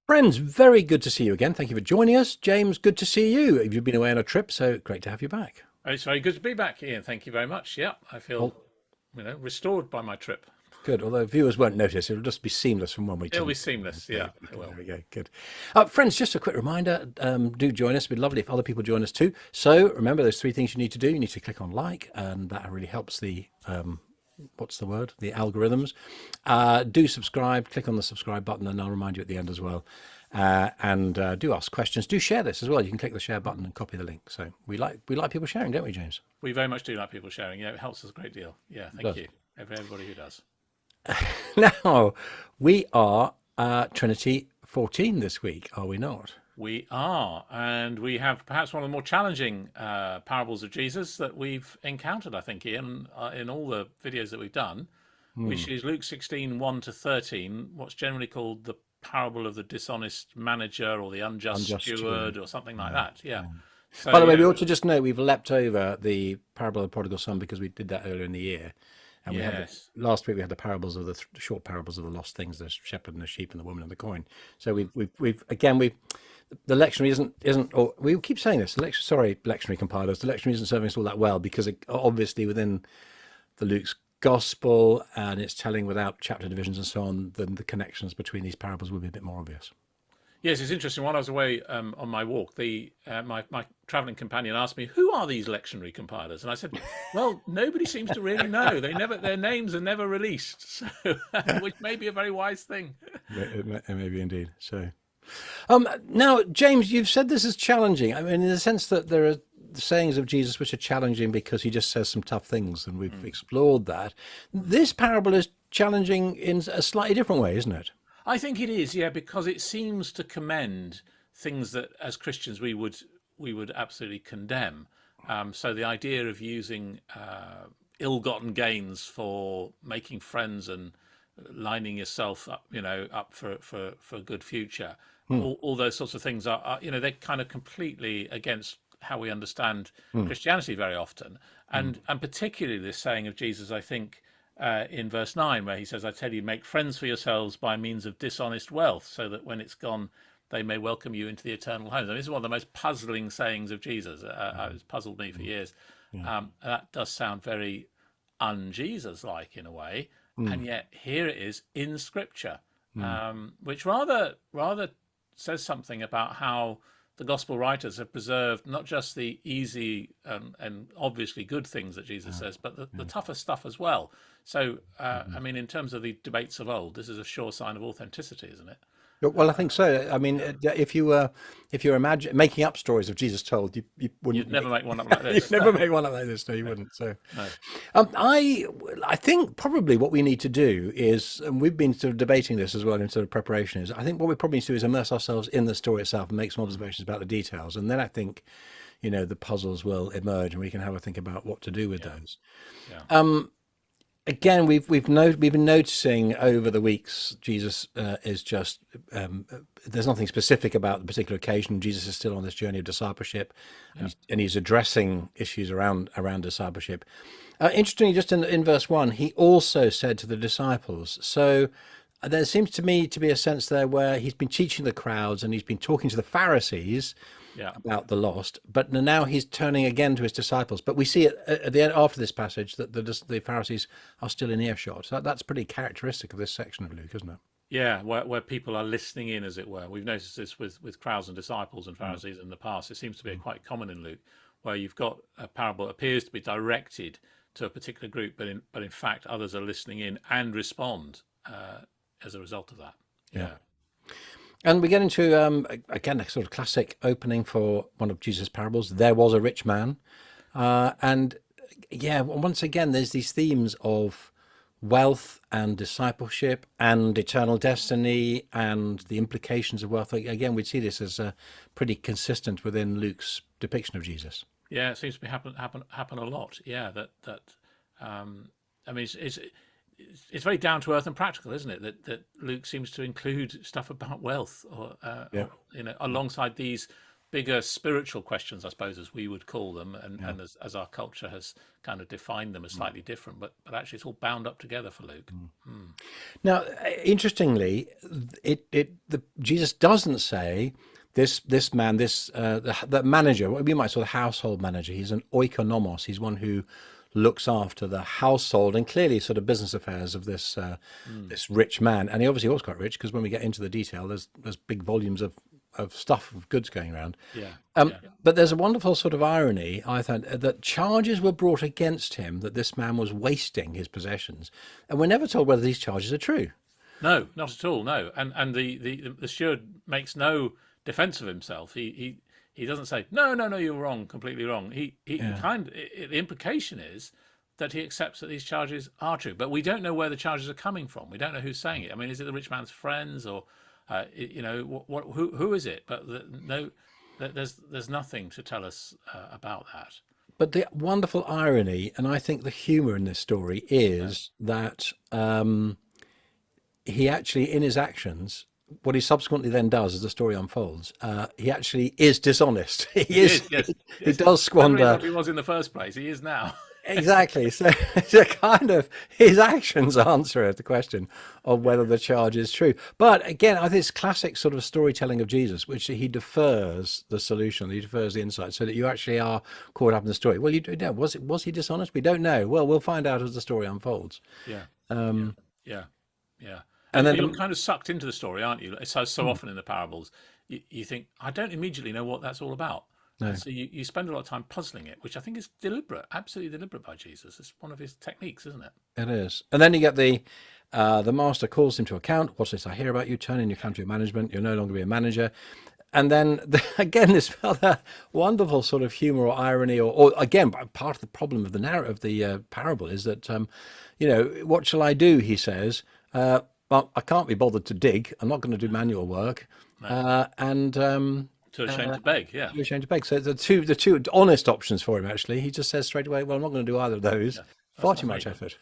Friends, very good to see you again. Thank you for joining us. James, good to see you. You've been away on a trip, so great to have you back. It's very good to be back, Ian. Thank you very much. Yeah, I feel, Well, restored by my trip. good. Although viewers won't notice, it'll just be seamless from one week to It'll the be next. seamless. There Yeah, you it go. There will. we go. Good. Friends, just a quick reminder, do join us. It'd be lovely if other people join us too. So remember, there's three things you need to do. You need to click on like, and that really helps the what's the word? The algorithms. Do subscribe. Click on the subscribe button, and I'll remind you at the end as well. And do ask questions. Do share this as well. You can click the share button and copy the link. So we like people sharing, don't we, James? We very much do like people sharing. Yeah, it helps us a great deal. Yeah, It thank does. you. Everybody who does. Now we are Trinity 14 this week, are we not? We are, and we have perhaps one of the more challenging parables of Jesus that we've encountered, I think, Ian, in all the videos that we've done, Hmm. which is Luke 16, 1 to 13, what's generally called the parable of the dishonest manager or the unjust Unjust steward steward. or something like Yeah. that. Yeah. Yeah. So, By the way, we ought to just know we've leapt over the parable of the prodigal son because we did that earlier in the year. And we had yes. last week we had the parables of the short parables of the lost things, the shepherd and the sheep and the woman and the coin. So we've again we've the lectionary isn't or we keep saying this. Sorry, lectionary compilers. The lectionary isn't serving us all that well because obviously within the Luke's gospel and it's telling without chapter divisions and so on, then the connections between these parables will be a bit more obvious. Yes, it's interesting. While I was away on my walk, the my travelling companion asked me, "Who are these lectionary compilers?" And I said, "Well, nobody seems to really know. Their names are never released, so which may be a very wise thing." Maybe indeed. So, now, James, you've said this is challenging. I mean, in the sense that there are sayings of Jesus which are challenging because he just says some tough things, and we've explored that. This parable is challenging in a slightly different way, isn't it? I think it is, yeah, because it seems to commend things that, as Christians, we would absolutely condemn. So the idea of using ill-gotten gains for making friends and lining yourself up, up for a good future, Hmm. all those sorts of things they're kind of completely against how we understand Hmm. Christianity very often, Hmm. and particularly this saying of Jesus, I think in verse 9, where he says, I tell you, make friends for yourselves by means of dishonest wealth, so that when it's gone, they may welcome you into the eternal homes. I mean, this is one of the most puzzling sayings of Jesus. It's puzzled me for years. Yeah. That does sound very un-Jesus like in a way, Hmm. and yet here it is in Scripture, Hmm. which rather says something about how the gospel writers have preserved not just the easy and obviously good things that Jesus says, but the tougher stuff as well. So, I mean, in terms of the debates of old, this is a sure sign of authenticity, isn't it? Well, I think so. I mean, Yeah. if you were imagine making up stories of Jesus told, you wouldn't You'd never make make one up like you'd this. never No, make one up like this. No, you no, wouldn't. So, no. I think probably what we need to do is, and we've been sort of debating this as well in sort of preparation. Is I think what we probably need to do is immerse ourselves in the story itself and make some observations about the details, and then I think, the puzzles will emerge, and we can have a think about what to do with Yeah, those. yeah, Again, we've been noticing over the weeks Jesus is just there's nothing specific about the particular occasion. Jesus is still on this journey of discipleship, and yeah, he's addressing issues around discipleship. Interestingly, just in verse 1, he also said to the disciples. So there seems to me to be a sense there where he's been teaching the crowds and he's been talking to the Pharisees yeah. about the lost, but now he's turning again to his disciples. But we see at the end after this passage that the Pharisees are still in earshot. So that's pretty characteristic of this section of Luke, isn't it? Yeah, where people are listening in, as it were. We've noticed this with crowds and disciples and Mm, Pharisees in the past. It seems to be mm, quite common in Luke, where you've got a parable that appears to be directed to a particular group, but in fact others are listening in and respond as a result of that. yeah. Yeah, And we get into again a sort of classic opening for one of Jesus' parables. There was a rich man, and yeah, once again, there's these themes of wealth and discipleship and eternal destiny and the implications of wealth. Again, we'd see this as pretty consistent within Luke's depiction of Jesus. yeah. It seems to be happen a lot. Yeah, that. Um, I mean, it's very down to earth and practical, isn't it? That Luke seems to include stuff about wealth, or Yeah. alongside these bigger spiritual questions, I suppose, as we would call them, and as our culture has kind of defined them as slightly different, but actually it's all bound up together for Luke. Now, interestingly, Jesus doesn't say this man, the manager, what we might call the household manager. He's an oikonomos. He's one who looks after the household and clearly sort of business affairs of this rich man. And he obviously was quite rich, because when we get into the detail, there's big volumes of stuff, of goods going around. Yeah. But there's a wonderful sort of irony, I think, that charges were brought against him that this man was wasting his possessions, and we're never told whether these charges are true. No, not at all. No, and the steward makes no defense of himself. He doesn't say no, you're wrong, completely wrong. The implication is that he accepts that these charges are true, but we don't know where the charges are coming from. We don't know who's saying it. I mean, is it the rich man's friends, or who is it? But there's nothing to tell us about that. But the wonderful irony, and I think the humor in this story, is that he actually, in his actions, what he subsequently then does as the story unfolds, he actually is dishonest. Yes. He does squander. He was in the first place. He is now. Exactly. So it's a kind of, his actions answer the question of whether the charge is true. But again, I think it's classic sort of storytelling of Jesus, which he defers the solution, he defers the insight, so that you actually are caught up in the story. Well, you don't know. Was he dishonest? We don't know. Well, we'll find out as the story unfolds. Yeah. Yeah. And then you're kind of sucked into the story, aren't you? So often in the parables, you think, I don't immediately know what that's all about. No. So you spend a lot of time puzzling it, which I think is deliberate, absolutely deliberate by Jesus. It's one of his techniques, isn't it? It is. And then you get the master calls him to account. What's this I hear about you? Turn in your country of management. You'll no longer be a manager. And then again, this other wonderful sort of humor or irony, or again, part of the problem of the narrative of the parable is that, what shall I do? He says, well, I can't be bothered to dig. I'm not going to do manual work. Too ashamed to beg, yeah. Too ashamed to beg. So the two honest options for him, actually, he just says straight away, well, I'm not going to do either of those. Yeah, far too much effort.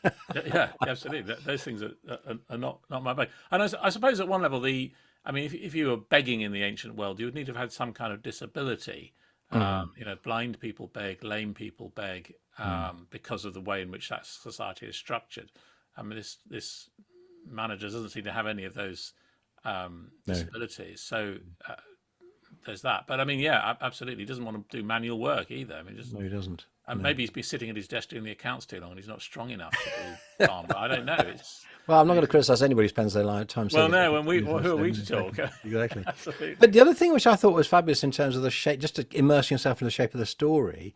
Yeah, absolutely. Those things are not my bag. And I suppose at one level, if you were begging in the ancient world, you would need to have had some kind of disability. Blind people beg, lame people beg, because of the way in which that society is structured. I mean, this manager doesn't seem to have any of those disabilities. So there's that. But I mean, yeah, absolutely. He doesn't want to do manual work either. I mean, No, he doesn't. And maybe he's been sitting at his desk doing the accounts too long, and he's not strong enough to do farm. But I don't know. Well, I'm not going to criticise anybody who spends their time. Well, no. Who are we to talk? Exactly. Absolutely. But the other thing which I thought was fabulous in terms of the shape, just to immerse yourself in the shape of the story,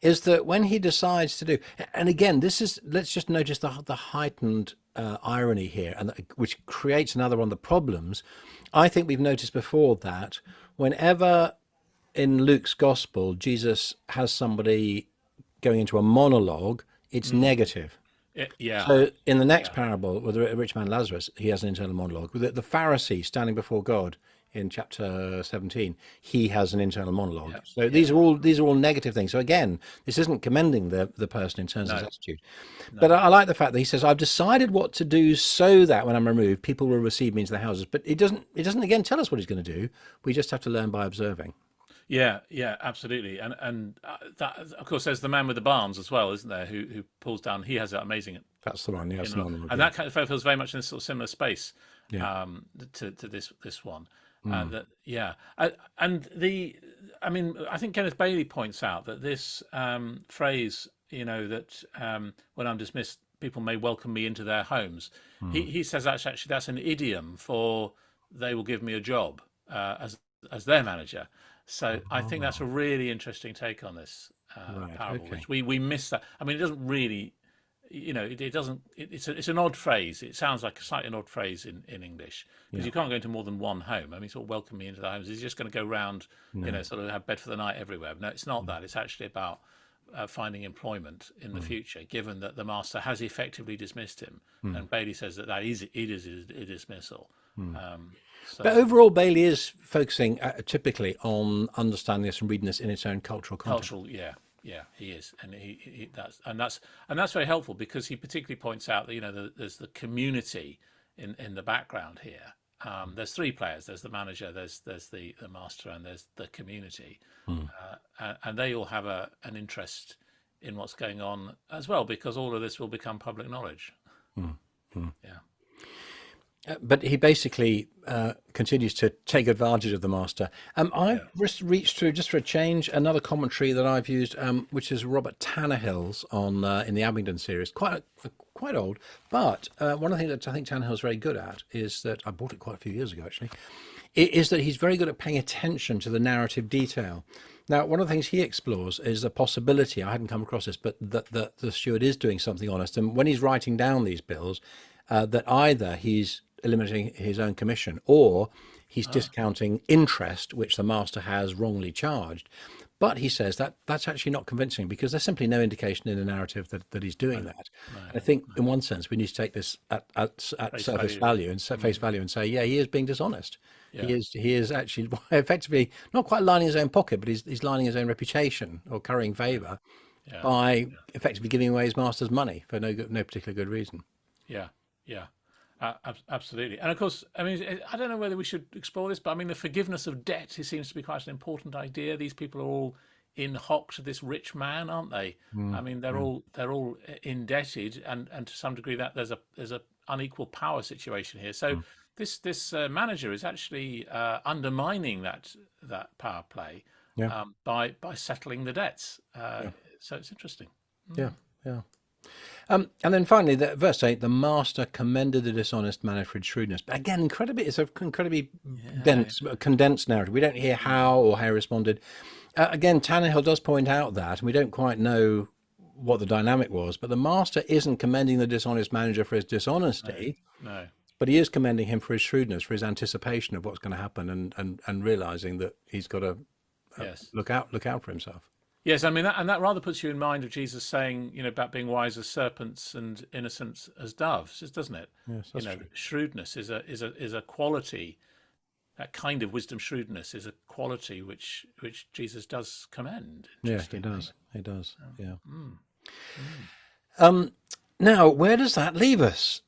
is that when he decides to do, and again, let's just notice the heightened irony here, and which creates another one of the problems. I think we've noticed before that whenever in Luke's gospel Jesus has somebody going into a monologue, it's negative. Yeah. So in the next parable with the rich man Lazarus, he has an internal monologue. With the Pharisee standing before God in chapter 17, he has an internal monologue. Yeah. So these are all negative things. So again, this isn't commending the person in terms of his attitude. No. But I like the fact that he says, I've decided what to do so that when I'm removed, people will receive me into their houses. But it doesn't again tell us what he's going to do. We just have to learn by observing. Yeah, absolutely. And that, of course, there's the man with the barns as well, isn't there, who pulls down. He has that amazing. That's the one, yes. And that kind of feels very much in a sort of similar space to this one. I think Kenneth Bailey points out that this phrase, that when I'm dismissed, people may welcome me into their homes. He says that's an idiom for they will give me a job as their manager. So I think that's a really interesting take on this parable, which we miss that. I mean, it doesn't really, it's an odd phrase. It sounds like a slightly an odd phrase in English, because you can't go into more than one home. I mean, sort of welcome me into the homes. He's just going to go round, sort of have bed for the night everywhere. No, it's not that. It's actually about finding employment in the future, given that the master has effectively dismissed him. And Bailey says that is a dismissal. But overall, Bailey is focusing typically on understanding this and reading this in its own cultural context. Yeah, he is, and that's very helpful, because he particularly points out that there's the community in the background here, There's three players. There's the manager, there's the master, and there's the community, Mm. and they all have an interest in what's going on as well, because all of this will become public knowledge. Mm. Mm. Yeah. But he basically continues to take advantage of the master. I've Yeah. reached through, just for a change, another commentary that I've used, which is Robert Tannehill's on in the Abingdon series. Quite old, but one of the things that I think Tannehill's very good at is that I bought it quite a few years ago actually. Is that he's very good at paying attention to the narrative detail. Now, one of the things he explores is the possibility, I hadn't come across this, but that the steward is doing something honest. And when he's writing down these bills, that either he's eliminating his own commission or he's discounting interest, which the master has wrongly charged. But he says that that's actually not convincing because there's simply no indication in the narrative that he's doing that. No. And I think, in one sense, we need to take this at Face surface value. value and face value and say, yeah, he is being dishonest. Yeah. He is actually effectively not quite lining his own pocket, but he's lining his own reputation or currying favour Yeah. by effectively giving away his master's money for no particular good reason. Yeah. Yeah. Absolutely. And of course, I mean, I don't know whether we should explore this, but I mean, the forgiveness of debt, it seems to be quite an important idea. These people are all in hock to this rich man, aren't they? I mean, they're all indebted, and to some degree that there's a unequal power situation here. So this manager is actually undermining that power play Yeah, by settling the debts. yeah, So it's interesting. yeah, yeah. And then finally, verse 8, the master commended the dishonest manager for his shrewdness. But again, it's an incredibly dense, condensed narrative. We don't hear how or how he responded. Again, Tannehill does point out that, and we don't quite know what the dynamic was, but the master isn't commending the dishonest manager for his dishonesty, No. but he is commending him for his shrewdness, for his anticipation of what's going to happen and realizing that he's got to Yes. look out for himself. Yes, I mean that rather puts you in mind of Jesus saying, about being wise as serpents and innocent as doves, doesn't it? Yes, that's true. Shrewdness is a quality. That kind of wisdom, shrewdness, is a quality which Jesus does commend. Yeah, he Interestingly. does. He does. Yeah. Mm. Now, where does that leave us?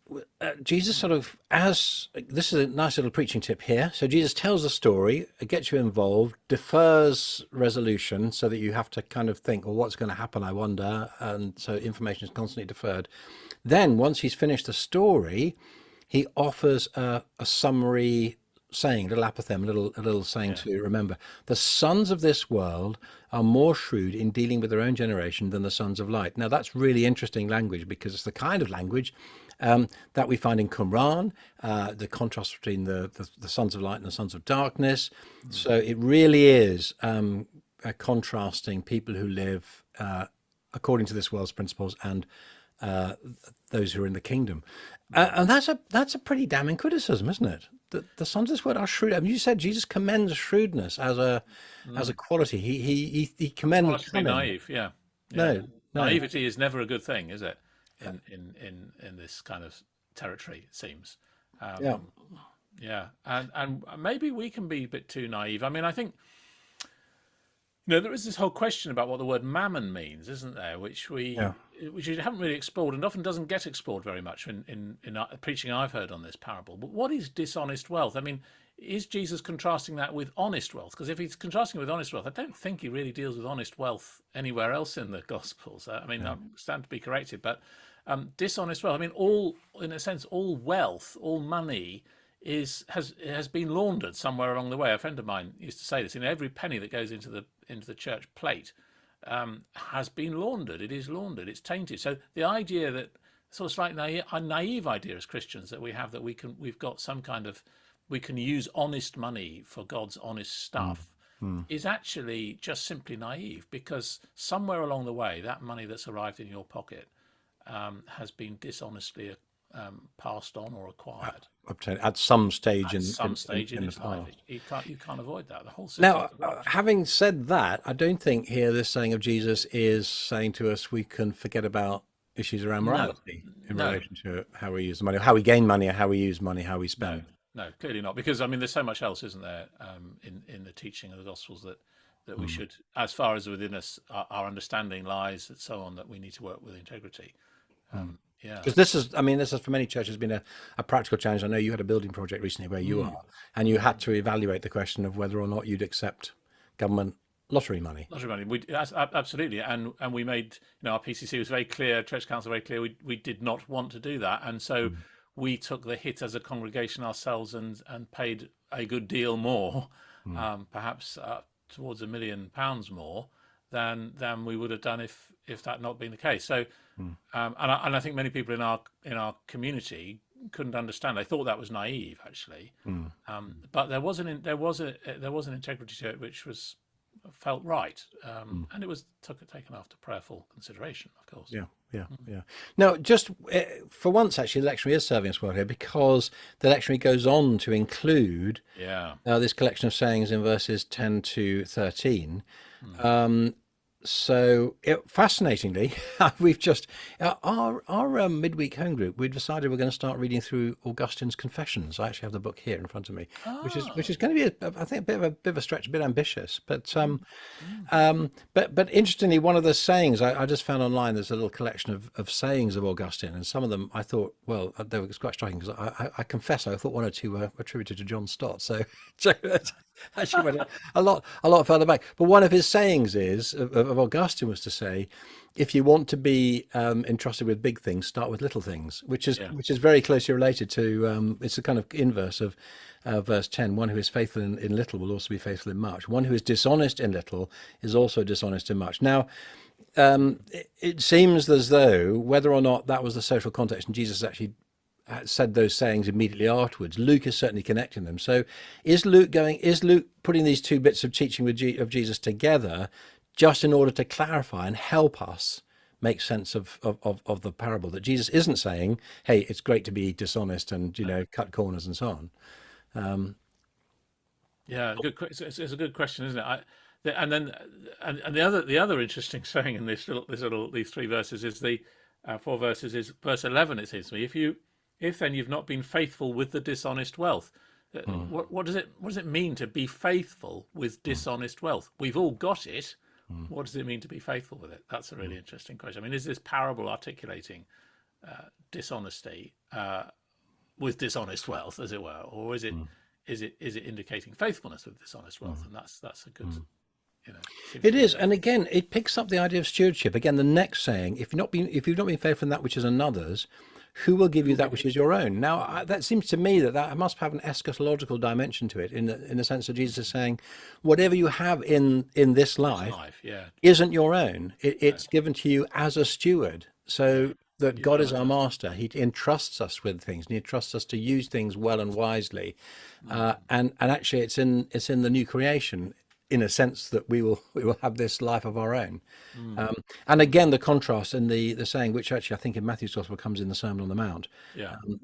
Jesus sort of, as this is a nice little preaching tip here. So Jesus tells a story, gets you involved, defers resolution so that you have to kind of think, well, what's going to happen, I wonder. And so information is constantly deferred. Then once he's finished the story, he offers a summary saying, a little apothegm, a little saying Yeah. to remember. The sons of this world are more shrewd in dealing with their own generation than the sons of light. Now, that's really interesting language because it's the kind of language that we find in Qumran, the contrast between the sons of light and the sons of darkness. So it really is contrasting people who live according to this world's principles and those who are in the kingdom. And that's a pretty damning criticism, isn't it? The sons of this world are shrewd. I mean, you said Jesus commends shrewdness as a quality. He commends Well, to be cunning. naive, yeah. No, no. Naivety is never a good thing, is it? In this kind of territory, it seems. Yeah, Yeah, and maybe we can be a bit too naive. I mean, I think there is this whole question about what the word mammon means, isn't there? Which we haven't really explored, and often doesn't get explored very much in preaching I've heard on this parable. But what is dishonest wealth? I mean, is Jesus contrasting that with honest wealth? Because if he's contrasting it with honest wealth, I don't think he really deals with honest wealth anywhere else in the Gospels. I mean, I stand to be corrected, but dishonest wealth. I mean, in a sense, all wealth, all money has been laundered somewhere along the way. A friend of mine used to say this: every penny that goes into the church plate has been laundered. It is laundered. It's tainted. So the idea that sort of slightly naive idea as Christians that we have that we've got some kind of, we can use honest money for God's honest stuff is actually just simply naive, because somewhere along the way that money that's arrived in your pocket has been dishonestly passed on or acquired obtained at some stage at some stage in the its life. past. You can't avoid that. The whole system. Now, having said that, I don't think here this saying of Jesus is saying to us we can forget about issues around morality in relation to how we use the money, how we gain money, how we use money, how we spend. No, clearly not. Because I mean, there's so much else, isn't there, in the teaching of the Gospels that we should, as far as within us our understanding lies, and so on, that we need to work with integrity. Yeah. Because this is, I mean, this has for many churches been a practical challenge. I know you had a building project recently where you are, and you had to evaluate the question of whether or not you'd accept government lottery money. Lottery money. Absolutely, and we made, our PCC was very clear, Church Council very clear. We did not want to do that, and so we took the hit as a congregation ourselves and paid a good deal more, perhaps towards £1 million more than we would have done if that not been the case. So, and I think many people in our community couldn't understand. They thought that was naive, actually. But there was an integrity to it which was felt right, and it was taken after prayerful consideration, of course. Yeah. Now, just for once, actually, the lectionary is serving us well here, because the lectionary goes on to include this collection of sayings in verses 10 to 13. So fascinatingly, we've just our midweek home group. We decided we're going to start reading through Augustine's Confessions. I actually have the book here in front of me, which is going to be, I think, a bit of a stretch, a bit ambitious. But interestingly, one of the sayings I just found online. There's a little collection of sayings of Augustine, and some of them I thought, well, they were quite striking, because I confess I thought one or two were attributed to John Stott. So actually went a lot further back. But one of his sayings of Augustine was to say, if you want to be entrusted with big things, start with little things, which is very closely related to it's a kind of inverse of verse 10. One who is faithful in little will also be faithful in much. One who is dishonest in little is also dishonest in much. Now, it seems as though, whether or not that was the social context and Jesus actually said those sayings immediately afterwards, Luke is certainly connecting them. So is Luke putting these two bits of teaching of Jesus together just in order to clarify and help us make sense of the parable, that Jesus isn't saying, hey, it's great to be dishonest and cut corners and so on? Yeah, good. It's a good question, isn't it? The other interesting saying in these three verses is the 4 verses is verse 11. It seems to me, if then you've not been faithful with the dishonest wealth. What does it mean to be faithful with dishonest wealth? We've all got it. What does it mean to be faithful with it? That's a really interesting question. I mean, is this parable articulating dishonesty with dishonest wealth, as it were, or is it indicating faithfulness with dishonest wealth? And that's a good. It is, and again, it picks up the idea of stewardship. Again, the next saying: if you've not been faithful in that which is another's, who will give you that which is your own? Now, that seems to me that must have an eschatological dimension to it, in the sense that Jesus is saying, whatever you have in this life isn't your own. It's given to you as a steward. So that God is our master. He entrusts us with things, and he entrusts us to use things well and wisely. And actually, it's in the new creation, in a sense, that we will have this life of our own. And again, the contrast in the saying, which actually I think in Matthew's Gospel comes in the Sermon on the Mount.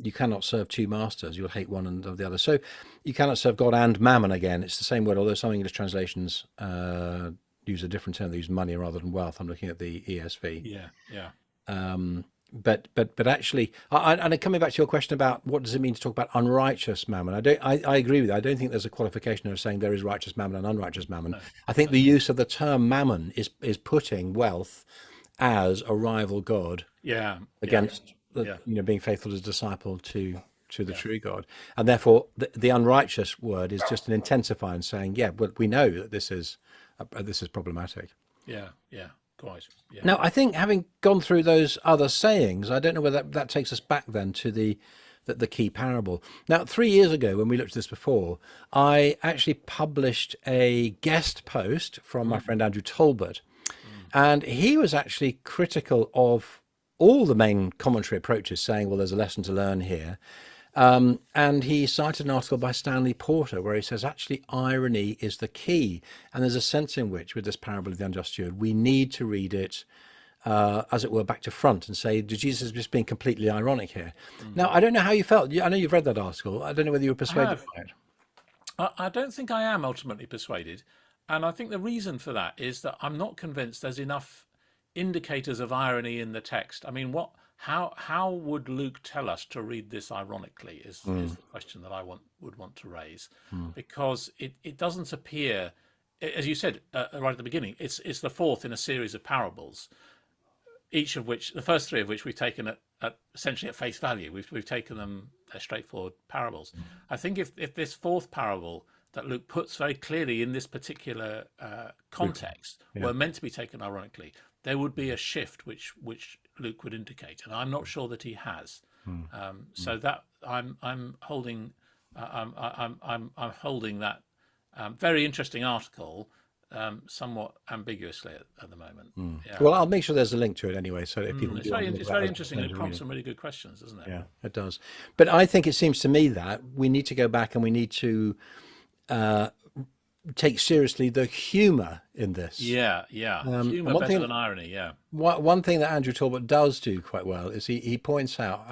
You cannot serve two masters. You'll hate one and of the other. So you cannot serve God and mammon. Again, it's the same word, although some English translations use a different term. They use money rather than wealth. I'm looking at the ESV. But actually, and coming back to your question about what does it mean to talk about unrighteous mammon, I agree with you. I don't think there's a qualification of saying there is righteous mammon and unrighteous mammon. No. I think the use of the term mammon is putting wealth as a rival god against being faithful as a disciple to the true God, and therefore the unrighteous word is just an intensifier, saying, but we know that this is problematic. Quite. Now, I think, having gone through those other sayings, I don't know whether that takes us back then to the key parable. Now, 3 years ago, when we looked at this before, I actually published a guest post from my friend Andrew Talbot, and he was actually critical of all the main commentary approaches, saying, well, there's a lesson to learn here. And he cited an article by Stanley Porter where he says, actually, irony is the key. And there's a sense in which, with this parable of the unjust steward, we need to read it, as it were, back to front and say, Jesus is just being completely ironic here. Now, I don't know how you felt. I know you've read that article. I don't know whether you were persuaded by it. I don't think I am ultimately persuaded. And I think the reason for that is that I'm not convinced there's enough indicators of irony in the text. I mean, how would Luke tell us to read this ironically is the question that I would want to raise, because it doesn't appear, as you said right at the beginning, it's the fourth in a series of parables, each of which, the first three of which we've taken at essentially at face value. We've taken them as straightforward parables. I think if this fourth parable that Luke puts very clearly in this particular context Yeah. were meant to be taken ironically, there would be a shift which Luke would indicate, and I'm not sure that he has. So that I'm holding I'm holding that very interesting article somewhat ambiguously at the moment. Yeah. Well, I'll make sure there's a link to it anyway, so if people It's do want to look it's at very that, interesting, and it prompts some really good questions, doesn't it? yeah, it does. But I think it seems to me that we need to go back and we need to take seriously the humor in this. Yeah. Humor better than irony. Yeah. One thing that Andrew Talbot does do quite well is he points out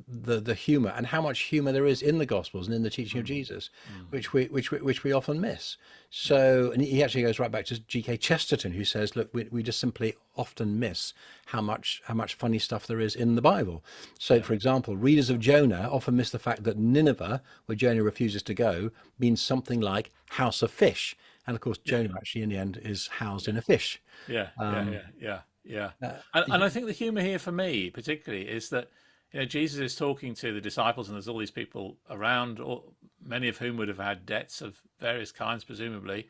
the humor and how much humor there is in the Gospels and in the teaching of Jesus, which we often miss. So, and he actually goes right back to G.K. Chesterton, who says, "Look, we just simply often miss how much funny stuff there is in the Bible." So, for example, readers of Jonah often miss the fact that Nineveh, where Jonah refuses to go, means something like house of fish, and of course, Jonah actually in the end is housed in a fish. Yeah. And I think the humor here for me particularly is that Jesus is talking to the disciples, and there's all these people around, many of whom would have had debts of various kinds, presumably,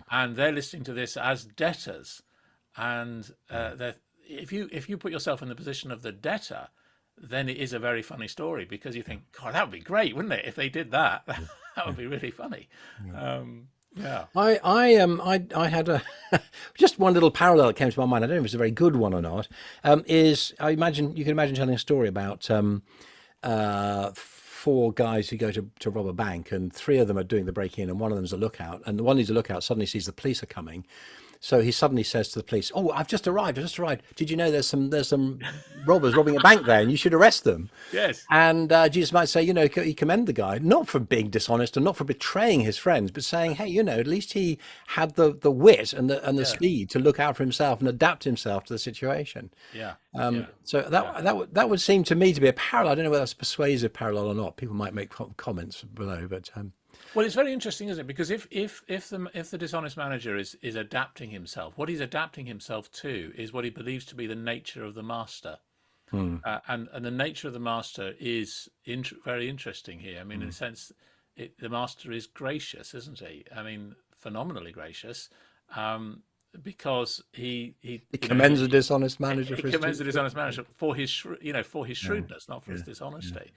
and they're listening to this as debtors. And if you put yourself in the position of the debtor, then it is a very funny story, because you think, God, that would be great, wouldn't it, if they did that? That would be really funny. Yeah. I had a just one little parallel that came to my mind. I don't know if it's a very good one or not. Is you can imagine telling a story about four guys who go to rob a bank, and three of them are doing the break-in, and one of them's a lookout, and the one who's a lookout suddenly sees the police are coming. So he suddenly says to the police, "Oh, I've just arrived. Did you know there's some robbers robbing a bank there, and you should arrest them?" Yes. And Jesus might say, he commend the guy, not for being dishonest and not for betraying his friends, but saying, hey, at least he had the wit and the speed to look out for himself and adapt himself to the situation. So that would seem to me to be a parallel. I don't know whether that's a persuasive parallel or not. People might make comments below, but well, it's very interesting, isn't it? Because if the dishonest manager is adapting himself, what he's adapting himself to is what he believes to be the nature of the master. And the nature of the master is very interesting here. I mean, in a sense, the master is gracious, isn't he? I mean, phenomenally gracious, because he commends the dishonest manager. He commends the dishonest manager for his shrewdness, not for his dishonesty,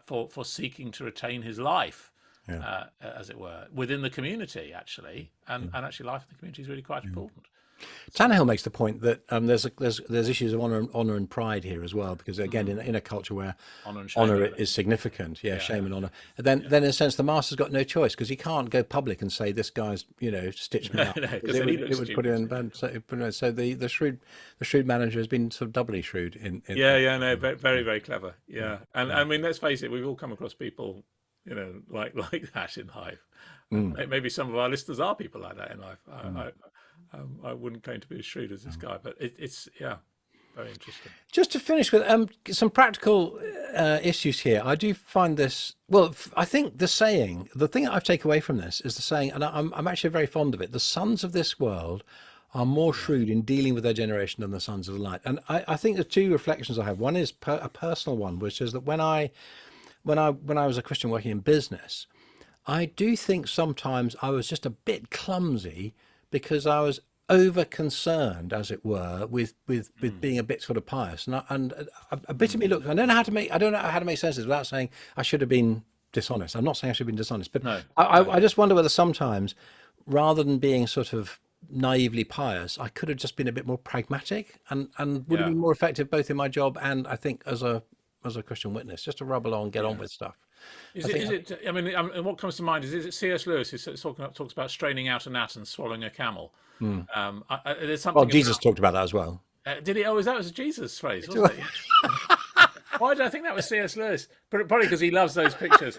for seeking to retain his life. As it were, within the community, actually, and actually, life in the community is really quite important. Tannehill makes the point that there's issues of honor and pride here as well, because again, in a culture where honor is significant, shame and honor, then in a sense the master's got no choice, because he can't go public and say this guy's stitched me up. It would put it in bad. So the shrewd manager has been sort of doubly shrewd in very, very clever. And I mean, let's face it, we've all come across people like that in life. Maybe some of our listeners are people like that in life. I wouldn't claim to be as shrewd as this guy, but it's very interesting. Just to finish with some practical issues here, I do find this. Well, I think the thing that I've taken away from this is the saying, and I'm actually very fond of it: the sons of this world are more shrewd in dealing with their generation than the sons of the light. And I think the two reflections I have. One is a personal one, which is that when I was a Christian working in business, I do think sometimes I was just a bit clumsy, because I was over concerned, as it were, with being a bit sort of pious, and a bit of me looks. I don't know how to make sense of this without saying I should have been dishonest. I'm not saying I should have been dishonest, but I just wonder whether sometimes, rather than being sort of naively pious, I could have just been a bit more pragmatic, and would have been more effective both in my job and I think as a Christian witness, just to rub along, get on with stuff. I mean, what comes to mind is it C.S. Lewis who talks about straining out a gnat and swallowing a camel? There's something. Well, Jesus talked about that as well. Did he? Oh, that was a Jesus phrase, wasn't it? Why did I think that was C.S. Lewis? Probably because he loves those pictures.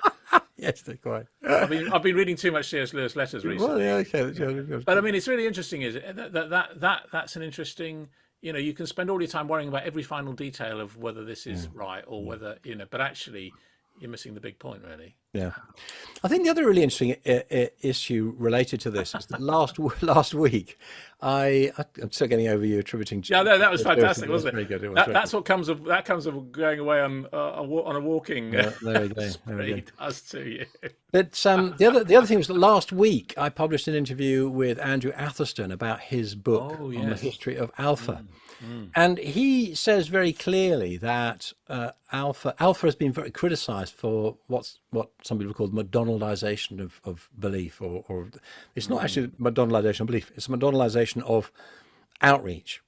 Yes, they're quite. I've been reading too much C.S. Lewis letters recently. Well, yeah, okay. But I mean, it's really interesting. Is it that's an interesting. You can spend all your time worrying about every final detail of whether this is right or whether but actually you're missing the big point, really. Yeah. I think the other really interesting issue related to this is that last week, I'm still getting over you attributing. Yeah, no, that was Conspiracy. fantastic, That's wasn't very it? good. It was That, very that's good. what comes of going away on on a walking There we go. There we go. spree does to you. But the other thing was that last week I published an interview with Andrew Atherstone about his book Oh on the yes. history of alpha. Mm, mm. And he says very clearly that alpha has been very criticised for what some people call the McDonaldization of belief, or it's not actually McDonaldization of belief; it's a McDonaldization of outreach.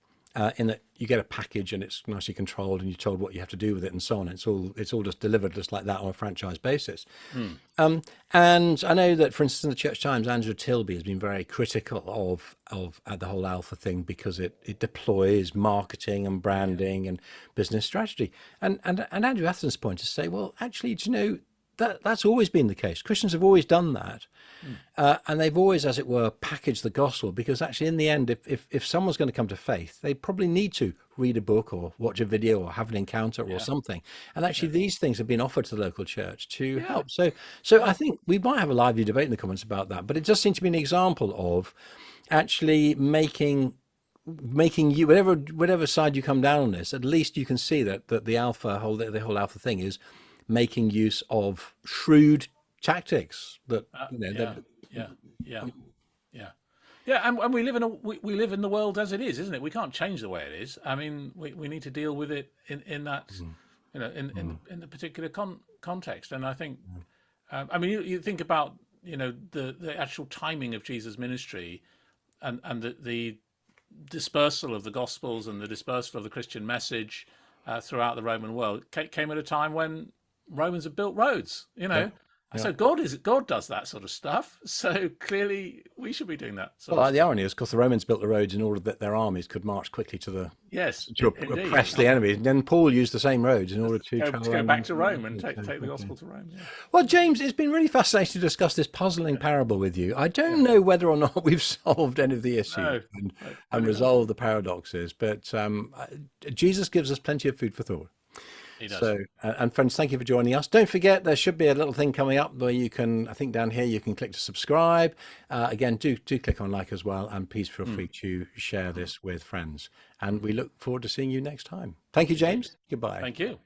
In that you get a package and it's nicely controlled and you're told what you have to do with it and so on. It's all just delivered just like that on a franchise basis. And I know that, for instance, in the Church Times, Angela Tilby has been very critical of the whole alpha thing because it deploys marketing and branding and business strategy. And Andrew Atherton's point is to say, well, actually, do you know, that's always been the case. Christians have always done that. And they've always, as it were, packaged the gospel, because actually in the end, if someone's going to come to faith, they probably need to read a book or watch a video or have an encounter or something. And actually these things have been offered to the local church to help. So I think we might have a lively debate in the comments about that, but it does seem to be an example of actually making you, whatever side you come down on this, at least you can see that the whole alpha thing is making use of shrewd tactics that Yeah, yeah, yeah, yeah, yeah. And we live in we live in the world as it is, isn't it? We can't change the way it is. I mean, we need to deal with it in that, in the particular context. And I think, I mean, you think about the actual timing of Jesus' ministry, and the dispersal of the Gospels and the dispersal of the Christian message throughout the Roman world came at a time when Romans had built roads, yeah. So God does that sort of stuff. So clearly we should be doing that sort of Well, the stuff. irony is, of course, the Romans built the roads in order that their armies could march quickly Yes, to indeed. oppress the enemy. And then Paul used the same roads in order to travel To go around. back to Rome and take the Okay. gospel to Rome. Yeah. Well, James, it's been really fascinating to discuss this puzzling parable with you. I don't know whether or not we've solved any of the issues No, and, no, and resolved the paradoxes, but Jesus gives us plenty of food for thought. he does. So, and friends, thank you for joining us. Don't forget, there should be a little thing coming up where you can, I think down here, you can click to subscribe. Again, do click on like as well, and please feel free to share this with friends. And we look forward to seeing you next time. Thank you, James. Goodbye. Thank you.